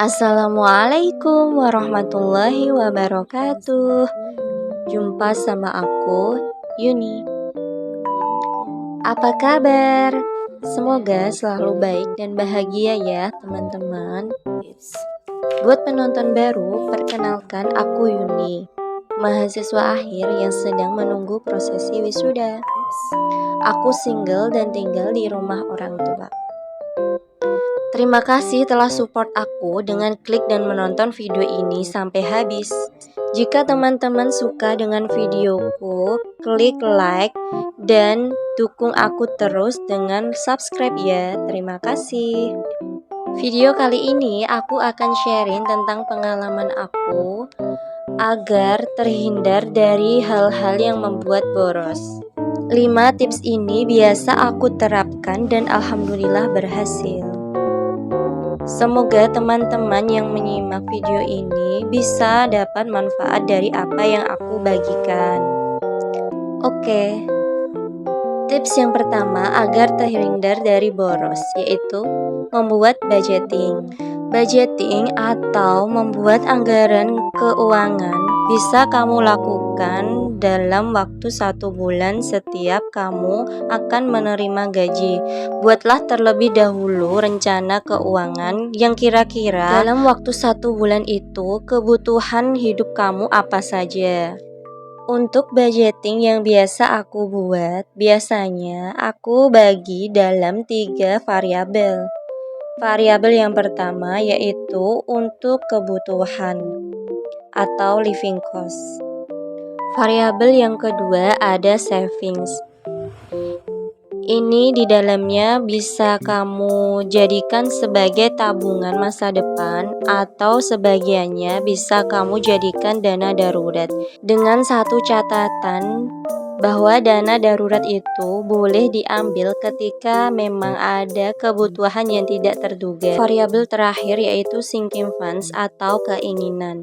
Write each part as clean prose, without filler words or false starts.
Assalamualaikum warahmatullahi wabarakatuh. Jumpa sama aku, Yuni. Apa kabar? Semoga selalu baik dan bahagia ya teman-teman. Buat penonton baru, perkenalkan aku Yuni, mahasiswa akhir yang sedang menunggu prosesi wisuda. Aku single dan tinggal di rumah orang tua. Terima kasih telah support aku dengan klik dan menonton video ini sampai habis. Jika teman-teman suka dengan videoku, klik like dan dukung aku terus dengan subscribe ya. Terima kasih. Video kali ini aku akan sharing tentang pengalaman aku agar terhindar dari hal-hal yang membuat boros. 5 tips ini biasa aku terapkan dan alhamdulillah berhasil. Semoga teman-teman yang menyimak video ini bisa dapat manfaat dari apa yang aku bagikan. Oke, tips yang pertama agar terhindar dari boros yaitu membuat budgeting. Budgeting atau membuat anggaran keuangan bisa kamu lakukan dalam waktu 1 bulan setiap kamu akan menerima gaji. Buatlah terlebih dahulu rencana keuangan yang kira-kira dalam waktu 1 bulan itu kebutuhan hidup kamu apa saja. Untuk budgeting yang biasa aku buat, biasanya aku bagi dalam 3 variabel. Variabel yang pertama yaitu untuk kebutuhan atau living cost. Variabel yang kedua ada savings. Ini di dalamnya bisa kamu jadikan sebagai tabungan masa depan atau sebagiannya bisa kamu jadikan dana darurat. Dengan satu catatan bahwa dana darurat itu boleh diambil ketika memang ada kebutuhan yang tidak terduga. Variabel terakhir yaitu sinking funds atau keinginan.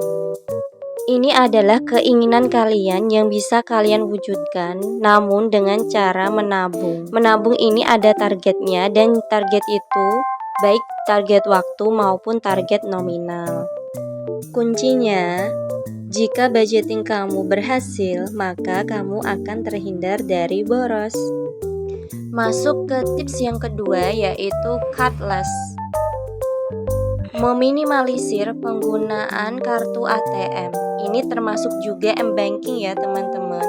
Ini adalah keinginan kalian yang bisa kalian wujudkan, namun dengan cara menabung. Menabung ini ada targetnya dan target itu baik target waktu maupun target nominal. Kuncinya, jika budgeting kamu berhasil, maka kamu akan terhindar dari boros. Masuk ke tips yang kedua yaitu cut loss. Meminimalisir penggunaan kartu ATM. Ini termasuk juga m-banking ya teman-teman.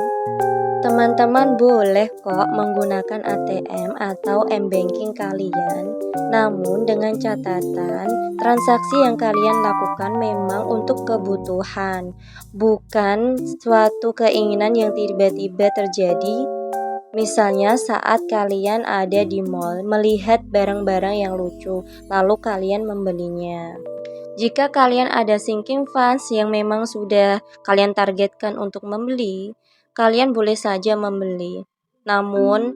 Teman-teman boleh kok menggunakan ATM atau m-banking kalian, namun dengan catatan transaksi yang kalian lakukan memang untuk kebutuhan, bukan suatu keinginan yang tiba-tiba terjadi. Misalnya saat kalian ada di mall melihat barang-barang yang lucu, lalu kalian membelinya. Jika kalian ada sinking funds yang memang sudah kalian targetkan untuk membeli, kalian boleh saja membeli. Namun,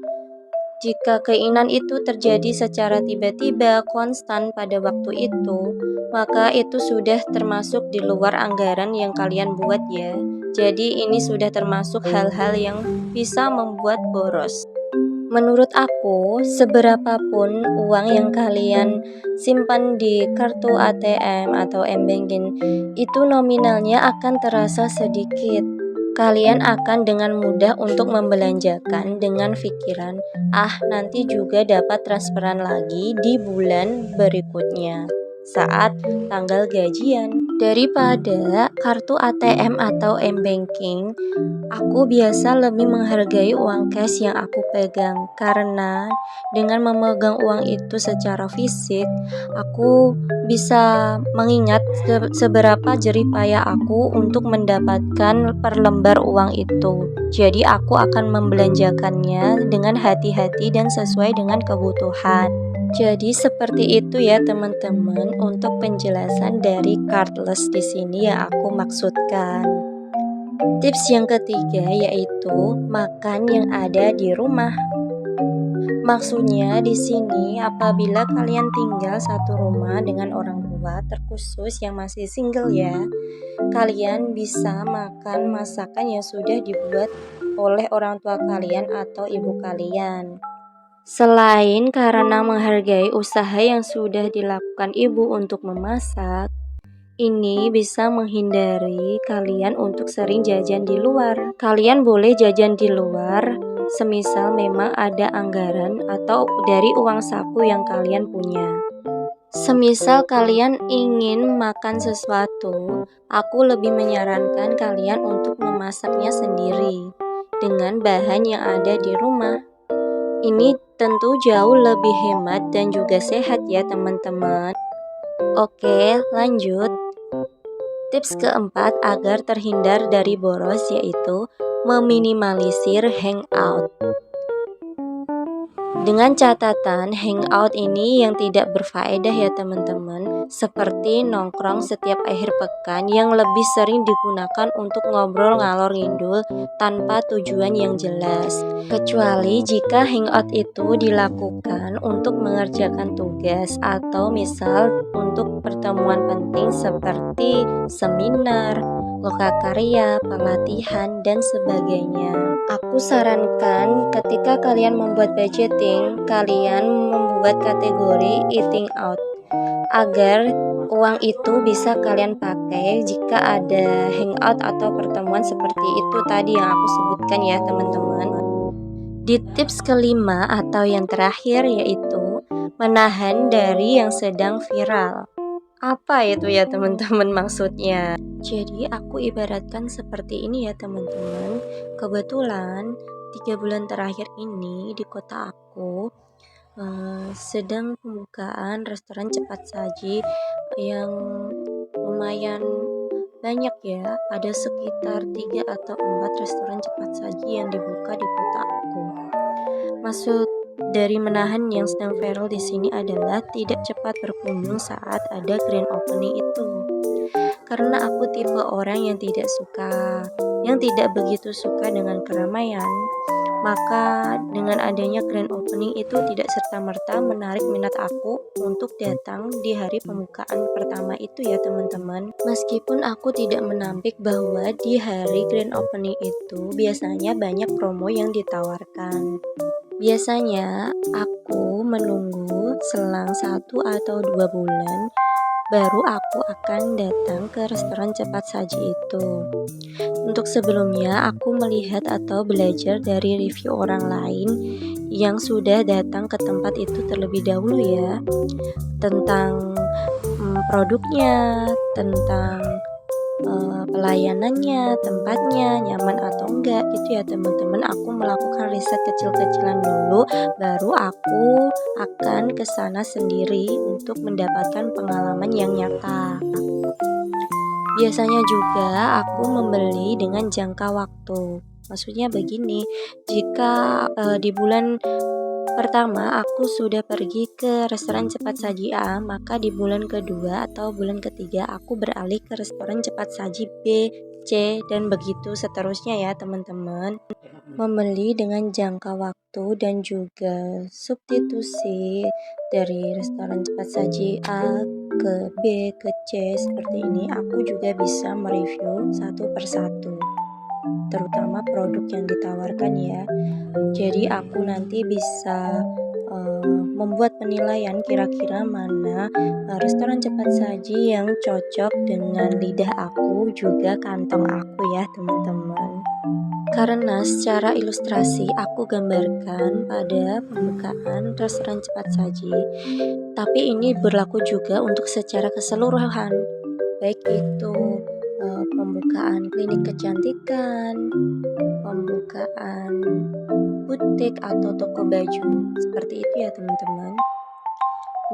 jika keinginan itu terjadi secara tiba-tiba konstan pada waktu itu, maka itu sudah termasuk di luar anggaran yang kalian buat ya. Jadi ini sudah termasuk hal-hal yang bisa membuat boros. Menurut aku, seberapapun uang yang kalian simpan di kartu ATM atau m-banking, itu nominalnya akan terasa sedikit. Kalian akan dengan mudah untuk membelanjakan dengan pikiran, nanti juga dapat transferan lagi di bulan berikutnya saat tanggal gajian. Daripada kartu ATM atau m-banking, aku biasa lebih menghargai uang cash yang aku pegang karena dengan memegang uang itu secara fisik, aku bisa mengingat seberapa jerih payah aku untuk mendapatkan per lembar uang itu. Jadi aku akan membelanjakannya dengan hati-hati dan sesuai dengan kebutuhan. Jadi seperti itu ya teman-teman untuk penjelasan dari cardless di sini yang aku maksudkan. Tips yang ketiga yaitu makan yang ada di rumah. Maksudnya di sini apabila kalian tinggal satu rumah dengan orang tua, terkhusus yang masih single ya, kalian bisa makan masakan yang sudah dibuat oleh orang tua kalian atau ibu kalian. Selain karena menghargai usaha yang sudah dilakukan ibu untuk memasak, ini bisa menghindari kalian untuk sering jajan di luar. Kalian boleh jajan di luar, semisal memang ada anggaran atau dari uang saku yang kalian punya. Semisal kalian ingin makan sesuatu, aku lebih menyarankan kalian untuk memasaknya sendiri dengan bahan yang ada di rumah. Ini tentu jauh lebih hemat dan juga sehat ya teman-teman. Oke, lanjut. Tips keempat agar terhindar dari boros yaitu meminimalisir hangout. Dengan catatan hangout ini yang tidak berfaedah ya teman-teman, seperti nongkrong setiap akhir pekan yang lebih sering digunakan untuk ngobrol ngalor ngidul tanpa tujuan yang jelas. Kecuali jika hangout itu dilakukan untuk mengerjakan tugas atau misal untuk pertemuan penting seperti seminar, lokakarya, pelatihan, dan sebagainya. Aku sarankan ketika kalian membuat budgeting, kalian membuat kategori eating out agar uang itu bisa kalian pakai jika ada hangout atau pertemuan seperti itu tadi yang aku sebutkan ya teman-teman. Di tips kelima atau yang terakhir yaitu menahan dari yang sedang viral. Apa itu ya teman-teman maksudnya? Jadi aku ibaratkan seperti ini ya teman-teman. Kebetulan 3 bulan terakhir ini di kota aku sedang pembukaan restoran cepat saji yang lumayan banyak ya. Ada sekitar 3 atau 4 restoran cepat saji yang dibuka di kota aku. Maksud dari menahan yang sedang viral di sini adalah tidak cepat berkunjung saat ada grand opening itu. Karena aku tipe orang yang tidak begitu suka dengan keramaian, maka dengan adanya grand opening itu tidak serta-merta menarik minat aku untuk datang di hari pembukaan pertama itu ya teman-teman. Meskipun aku tidak menampik bahwa di hari grand opening itu biasanya banyak promo yang ditawarkan. Biasanya aku menunggu selang 1 atau 2 bulan baru aku akan datang ke restoran cepat saji itu. Untuk sebelumnya aku melihat atau belajar dari review orang lain yang sudah datang ke tempat itu terlebih dahulu ya, tentang produknya, tentang pelayanannya, tempatnya nyaman atau enggak gitu ya teman-teman. Aku melakukan riset kecil-kecilan dulu, baru aku akan ke sana sendiri untuk mendapatkan pengalaman yang nyata. Biasanya juga aku membeli dengan jangka waktu. Maksudnya begini, jika di bulan pertama aku sudah pergi ke restoran cepat saji A, maka di bulan kedua atau bulan ketiga aku beralih ke restoran cepat saji B, C, dan begitu seterusnya ya teman-teman. Membeli dengan jangka waktu dan juga substitusi dari restoran cepat saji A ke B ke C seperti ini, aku juga bisa mereview satu persatu, terutama produk yang ditawarkan ya. Jadi aku nanti bisa membuat penilaian kira-kira mana restoran cepat saji yang cocok dengan lidah aku juga kantong aku ya teman-teman. Karena secara ilustrasi aku gambarkan pada pembukaan restoran cepat saji, tapi ini berlaku juga untuk secara keseluruhan baik itu pembukaan klinik kecantikan, pembukaan butik atau toko baju, seperti itu ya teman-teman.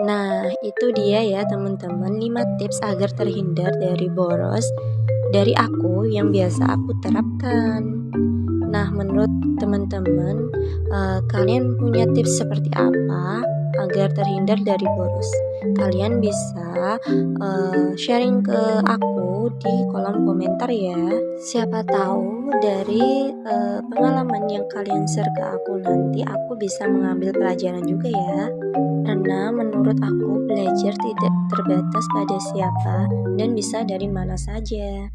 Nah, itu dia ya teman-teman 5 tips agar terhindar dari boros dari aku yang biasa aku terapkan. Nah, menurut teman-teman, kalian punya tips seperti apa agar terhindar dari boros? Kalian bisa sharing ke aku di kolom komentar ya. Siapa tahu dari pengalaman yang kalian share ke aku nanti aku bisa mengambil pelajaran juga ya. Karena menurut aku belajar tidak terbatas pada siapa dan bisa dari mana saja.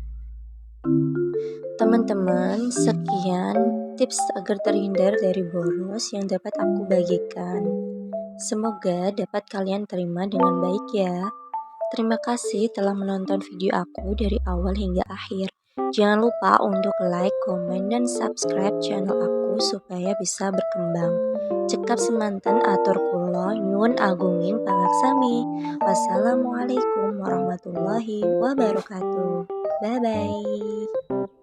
Teman-teman, sekian tips agar terhindar dari boros yang dapat aku bagikan. Semoga dapat kalian terima dengan baik ya. Terima kasih telah menonton video aku dari awal hingga akhir. Jangan lupa untuk like, komen, dan subscribe channel aku supaya bisa berkembang. Cekap semanten atur kula nyuwun agunging pangaksami. Wassalamualaikum warahmatullahi wabarakatuh. Bye bye.